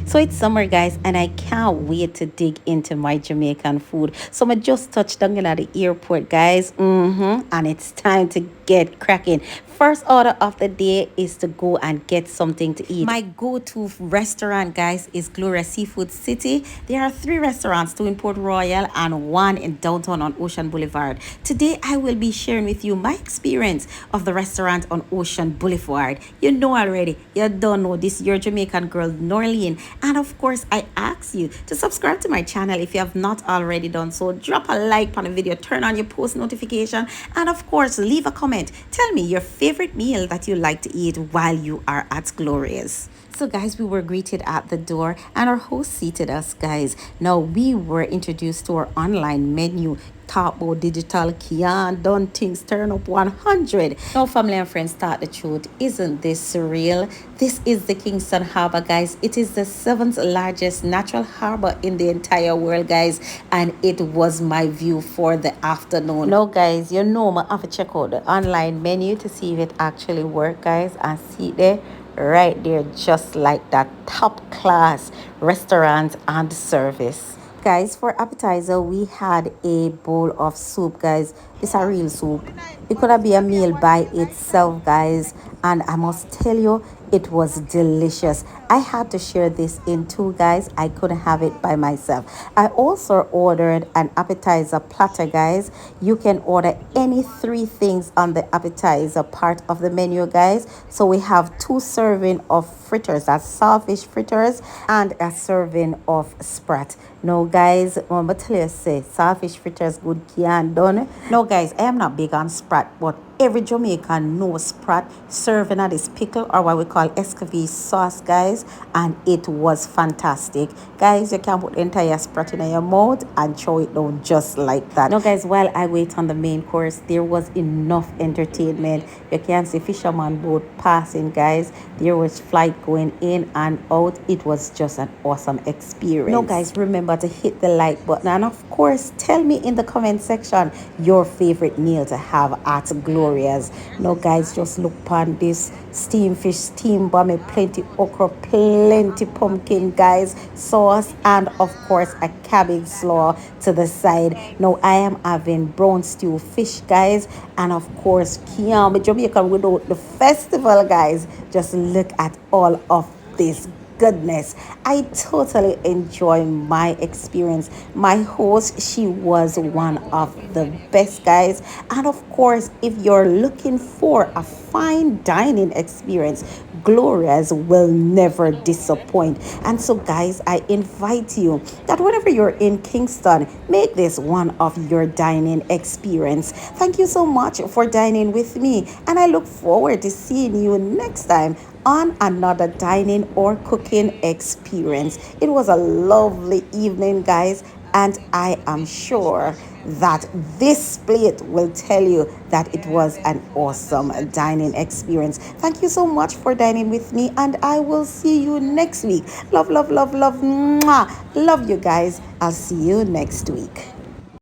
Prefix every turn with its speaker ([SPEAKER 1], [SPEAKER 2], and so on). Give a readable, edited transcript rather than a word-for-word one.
[SPEAKER 1] So it's summer, guys, and I can't wait to dig into my Jamaican food. So I just touched down at the airport, guys. And it's time to get cracking. First order of the day is to go and get something to eat. My go-to restaurant, guys, is Gloria Seafood City. There are 3 restaurants, 2 in Port Royal and 1 in downtown on Ocean Boulevard. Today, I will be sharing with you my experience of the restaurant on Ocean Boulevard. You know already, you don't know this, your Jamaican girl, Norlene. And of course, I ask you to subscribe to my channel if you have not already done so. Drop a like on the video, turn on your post notification, and of course, leave a comment. Tell me your favorite meal that you like to eat while you are at Gloria's. So guys, we were greeted at the door and our host seated us, guys. Now we were introduced to our online menu. Talk about digital, can't done things, turn up 100. Now family and friends, start the truth. Isn't this surreal? This is the Kingston Harbor, guys. It is the 7th largest natural harbor in the entire world, guys. And it was my view for the afternoon. Now guys, you know I have to check out the online menu to see if it actually works, guys. And see there right there, just like that, top class restaurant and service. Guys, for appetizer we had a bowl of soup, guys. It's a real soup. It could have been a meal by itself, guys, and I must tell you, it was delicious. I had to share this in two, guys. I couldn't have it by myself. I also ordered an appetizer platter, guys. You can order any 3 things on the appetizer part of the menu, guys. So we have 2 serving of fritters, that's saltfish fritters, and a serving of sprat. Now guys, I'm gonna tell you, say saltfish fritters good can done. Now guys, I am not big on sprat, but every Jamaican knows sprat serving at this pickle, or what we call escovitch sauce, guys, and it was fantastic. Guys, you can put the entire sprat in your mouth and throw it down just like that. Now guys, while I wait on the main course, there was enough entertainment. You can see fisherman boat passing, guys. There was flight going in and out. It was just an awesome experience. Now guys, remember to hit the like button, and of course tell me in the comment section your favorite meal to have at Gloria's. Now guys, just look upon this steamed fish, steamed bomb, plenty okra, plenty pumpkin, guys, sauce, and of course a cabbage slaw to the side. Now I am having brown stew fish, guys, and of course can't be Jamaican without the festival, guys. Just look at all of this goodness. I totally enjoy my experience. My host, she was one of the best, guys. And of course, if you're looking for a fine dining experience, Gloria's will never disappoint. And so guys, I invite you that whenever you're in Kingston, make this one of your dining experience. Thank you so much for dining with me, and I look forward to seeing you next time on another dining or cooking experience. It was a lovely evening, guys, and I am sure that this plate will tell you that it was an awesome dining experience. Thank you so much for dining with me, and I will see you next week. Love, love, love, love. Mwah. Love you guys. I'll see you next week.